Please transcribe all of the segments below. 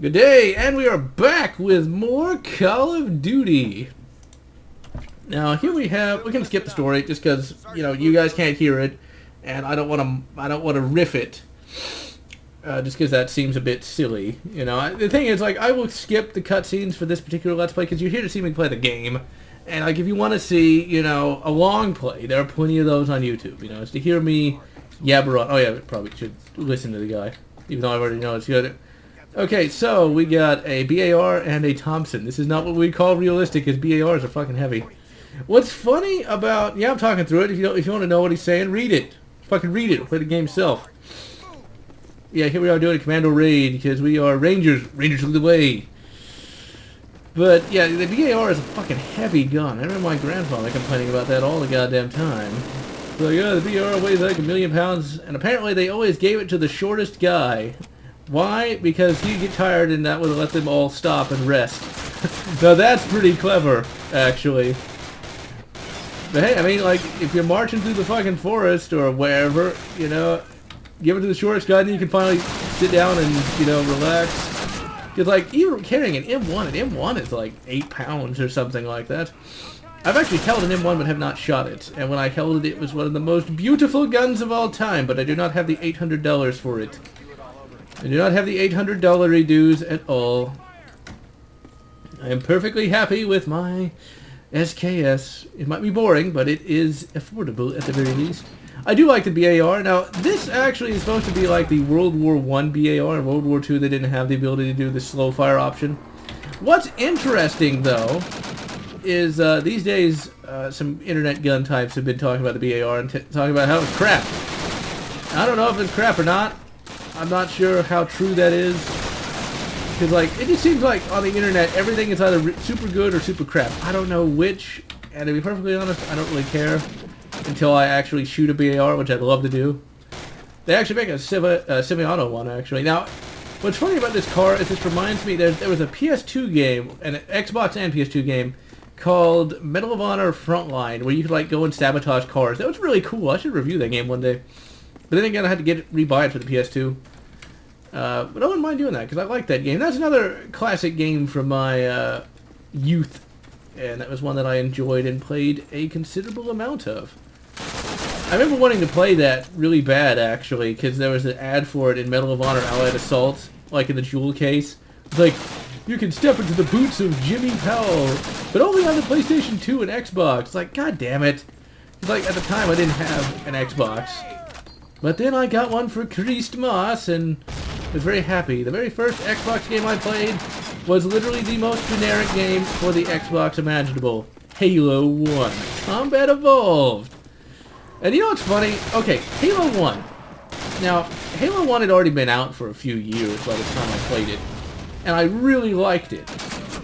Good day, and we are back with more Call of Duty. Now here we can skip the story just because you guys can't hear it, and I don't want to riff it, just because that seems a bit silly. The thing is, I will skip the cutscenes for this particular Let's Play because you're here to see me play the game, and if you want to see a long play, there are plenty of those on YouTube. It's to hear me yabber on. Oh yeah, probably should listen to the guy, even though I already know it's good. Okay, so we got a BAR and a Thompson. This is not what we call realistic, because BARs are fucking heavy. What's funny about... Yeah, I'm talking through it. If you want to know what he's saying, read it. Fucking read it. Play the game yourself. Yeah, here we are doing a commando raid, because we are Rangers. Rangers lead the way. But, yeah, the BAR is a fucking heavy gun. I remember my grandfather complaining about that all the goddamn time. So, yeah, the BAR weighs like 1,000,000 pounds, and apparently they always gave it to the shortest guy. Why? Because he'd get tired and that would let them all stop and rest. Now that's pretty clever, actually. But hey, I mean, if you're marching through the fucking forest or wherever, give it to the shortest guy and you can finally sit down and, relax. Because, even carrying an M1 is like 8 pounds or something like that. I've actually held an M1 but have not shot it. And when I held it, it was one of the most beautiful guns of all time, but I do not have the $800 for it. I do not have the $800 dues at all. I am perfectly happy with my SKS. It might be boring, but it is affordable at the very least. I do like the BAR. Now, this actually is supposed to be like the World War I BAR. In World War II, they didn't have the ability to do the slow fire option. What's interesting, though, is these days some internet gun types have been talking about the BAR and talking about how it's crap. I don't know if it's crap or not. I'm not sure how true that is, because it just seems like on the internet everything is either super good or super crap. I don't know which, and to be perfectly honest, I don't really care until I actually shoot a BAR, which I'd love to do. They actually make a semi-auto one, actually. Now, what's funny about this car is this reminds me, there was a PS2 game, an Xbox and PS2 game, called Medal of Honor Frontline, where you could go and sabotage cars. That was really cool. I should review that game one day. But then again, I had to rebuy it for the PS2. But I wouldn't mind doing that, because I like that game. That's another classic game from my youth. And that was one that I enjoyed and played a considerable amount of. I remember wanting to play that really bad, actually, because there was an ad for it in Medal of Honor Allied Assault, in the jewel case. It's you can step into the boots of Jimmy Powell, but only on the PlayStation 2 and Xbox. God damn it. It's at the time I didn't have an Xbox. But then I got one for Christmas and was very happy. The very first Xbox game I played was literally the most generic game for the Xbox imaginable. Halo 1. Combat Evolved. And you know what's funny? Okay, Halo 1. Now, Halo 1 had already been out for a few years by the time I played it. And I really liked it.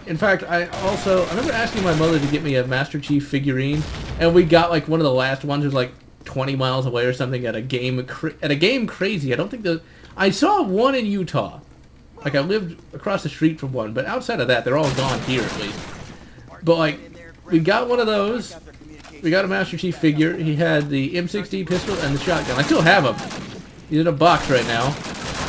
In fact, I remember asking my mother to get me a Master Chief figurine, and we got one of the last ones. It was 20 miles away or something at a game crazy. I don't think I saw one in Utah. I lived across the street from one, but outside of that, they're all gone here at least. But we got one of those. We got a Master Chief figure. He had the M60 pistol and the shotgun. I still have him. He's in a box right now.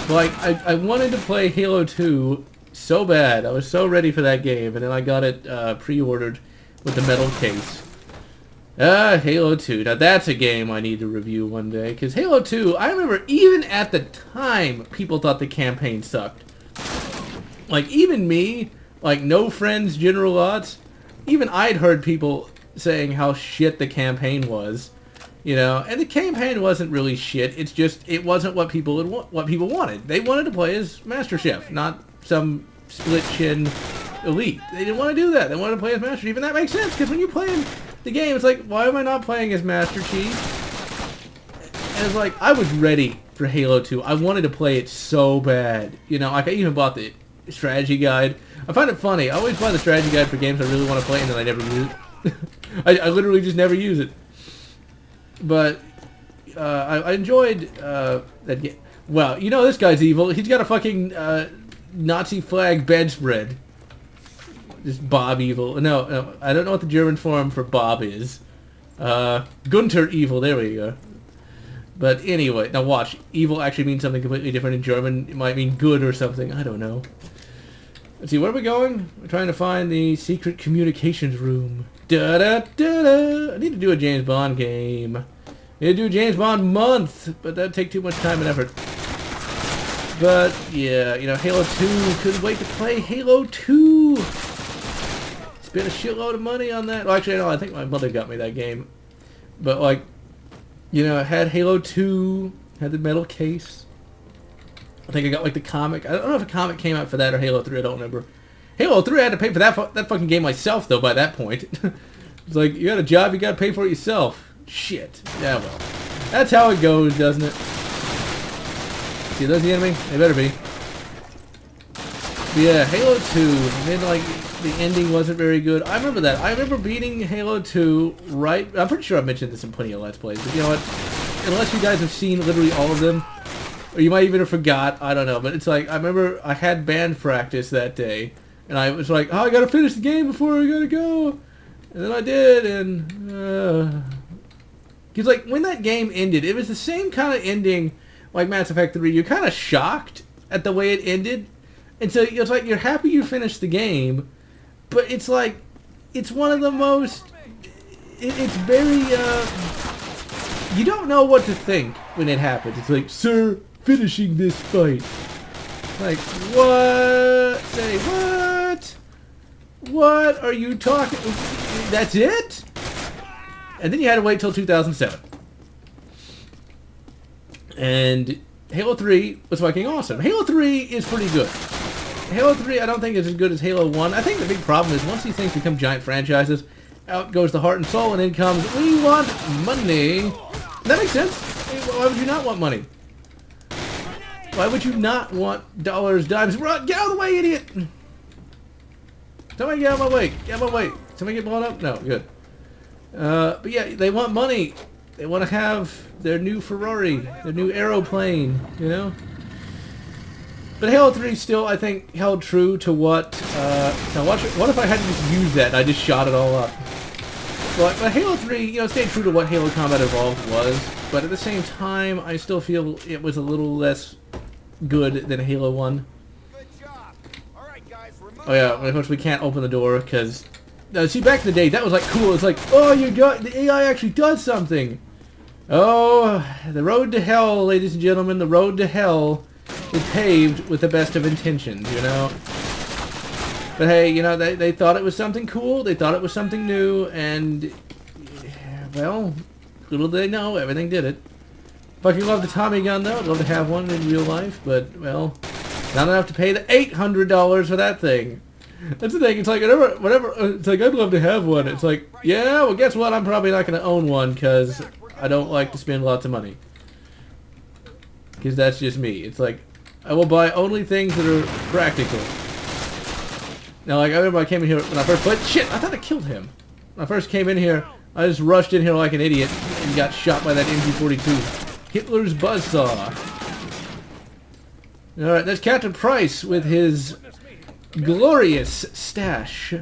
But I wanted to play Halo 2 so bad. I was so ready for that game, and then I got it pre-ordered with the metal case. Halo 2. Now that's a game I need to review one day, because Halo 2, I remember even at the time, people thought the campaign sucked. Even me, no friends, GeneralLotz, even I'd heard people saying how shit the campaign was, and the campaign wasn't really shit. It's just, it wasn't what people wanted. They wanted to play as Master Chief, not some split-chin elite. They didn't want to do that. They wanted to play as Master Chief, and that makes sense, because when you play the game, it's why am I not playing as Master Chief? And it's I was ready for Halo 2. I wanted to play it so bad. I even bought the strategy guide. I find it funny. I always buy the strategy guide for games I really want to play, and then I never use it. I literally just never use it. But I enjoyed that game. Well, this guy's evil. He's got a fucking Nazi flag bedspread. Just Bob Evil. No, I don't know what the German form for Bob is. Gunter Evil, there we go. But anyway, now watch. Evil actually means something completely different in German. It might mean good or something. I don't know. Let's see, where are we going? We're trying to find the secret communications room. Da-da-da-da! I need to do a James Bond game. I need to do a James Bond month, but that'd take too much time and effort. But, yeah, you know, Halo 2, couldn't wait to play Halo 2! Spent a shitload of money on that. Well, actually, no, I think my mother got me that game. But, like, you know, I had Halo 2, had the metal case. I think I got, like, the comic. I don't know if a comic came out for that or Halo 3, I don't remember. Halo 3, I had to pay for that fucking game myself, though, by that point. It's like, you got a job, you gotta pay for it yourself. Shit. Yeah, well. That's how it goes, doesn't it? See, are those the enemy? They better be. But yeah, Halo 2, and then, like, the ending wasn't very good. I remember that. I remember beating Halo 2 right... I'm pretty sure I've mentioned this in plenty of Let's Plays, but you know what? Unless you guys have seen literally all of them, or you might even have forgot, I don't know, but it's like, I remember I had band practice that day, and I was like, oh, I gotta finish the game before I gotta go. And then I did, and... Because, like, when that game ended, it was the same kind of ending like Mass Effect 3. You're kind of shocked at the way it ended. And so it's like you're happy you finished the game, but it's like, it's one of the most... It's very, you don't know what to think when it happens. It's like, sir, finishing this fight. Like, what? Say, what? What are you talking... That's it? And then you had to wait till 2007. And Halo 3 was fucking awesome. Halo 3 is pretty good. Halo 3 I don't think is as good as Halo 1. I think the big problem is once these things become giant franchises, out goes the heart and soul, and in comes, we want money. That makes sense. Why would you not want money? Why would you not want dollars, dimes? Run! Get out of the way, idiot! Somebody get out of my way. Get out of my way. Somebody get blown up? No, good. But yeah, they want money. They want to have their new Ferrari, their new aeroplane, you know? But Halo 3 still, I think, held true to what... now, what if I had to just use that and I just shot it all up? But Halo 3, you know, stayed true to what Halo Combat Evolved was, but at the same time, I still feel it was a little less good than Halo 1. Good job. All right, guys, Oh yeah, of course we can't open the door, because... see, back in the day, that was like cool. It's like, oh, you got... The AI actually does something! Oh, the road to hell, ladies and gentlemen, the road to hell is paved with the best of intentions, you know? But hey, you know, they thought it was something cool, they thought it was something new, and, well, little did they know, everything did it. Fucking love the Tommy gun, though. I'd love to have one in real life, but, well, not enough to pay the $800 for that thing. That's the thing, it's like, whatever, it's like, I'd love to have one. It's like, yeah, well, guess what, I'm probably not going to own one, because I don't like to spend lots of money. Because that's just me. It's like, I will buy only things that are practical. Now, like, I remember I came in here when I first played... Shit, I thought I killed him. When I first came in here, I just rushed in here like an idiot and got shot by that MG42. Hitler's buzzsaw. Alright, there's Captain Price with his glorious stash.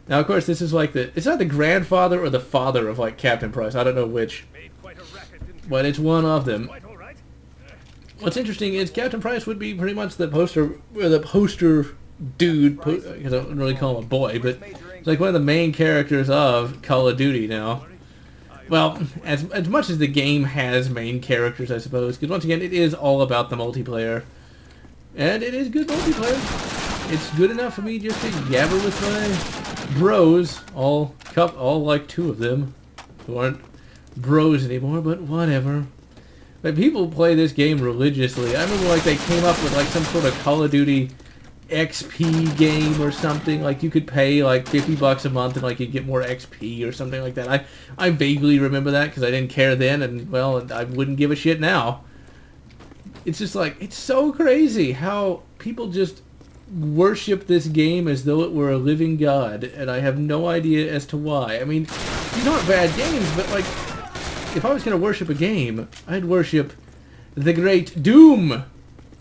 Now, of course, this is like the... It's not the grandfather or the father of, like, Captain Price. I don't know which. But it's one of them. What's interesting is Captain Price would be pretty much the poster dude, because I don't really call him a boy, but it's like one of the main characters of Call of Duty now. Well, as much as the game has main characters, I suppose, because once again, it is all about the multiplayer. And it is good multiplayer. It's good enough for me just to yabber with my bros, all like two of them, who aren't bros anymore, but whatever. But people play this game religiously. I remember like they came up with like some sort of Call of Duty XP game or something. Like you could pay like $50 a month and like you'd get more XP or something like that. I vaguely remember that because I didn't care then, and well, I wouldn't give a shit now. It's just like, it's so crazy how people just worship this game as though it were a living god, and I have no idea as to why. I mean, these aren't bad games, but like, if I was going to worship a game, I'd worship the great Doom!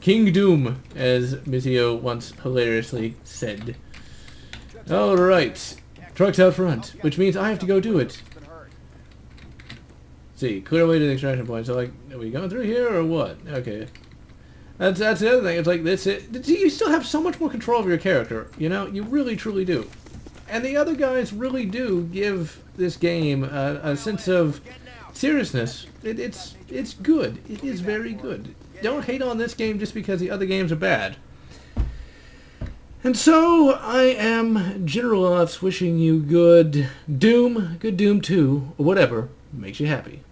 King Doom, as Mizio once hilariously said. Alright, truck's out front, which means I have to go do it. See, clear away to the extraction point. So like, are we going through here or what? Okay. That's the other thing. It's like this. You still have so much more control of your character. You know, you really truly do. And the other guys really do give this game a sense of seriousness. It's good. It is very good. Don't hate on this game just because the other games are bad. And so I am GeneralLotz wishing you good Doom 2, or whatever makes you happy.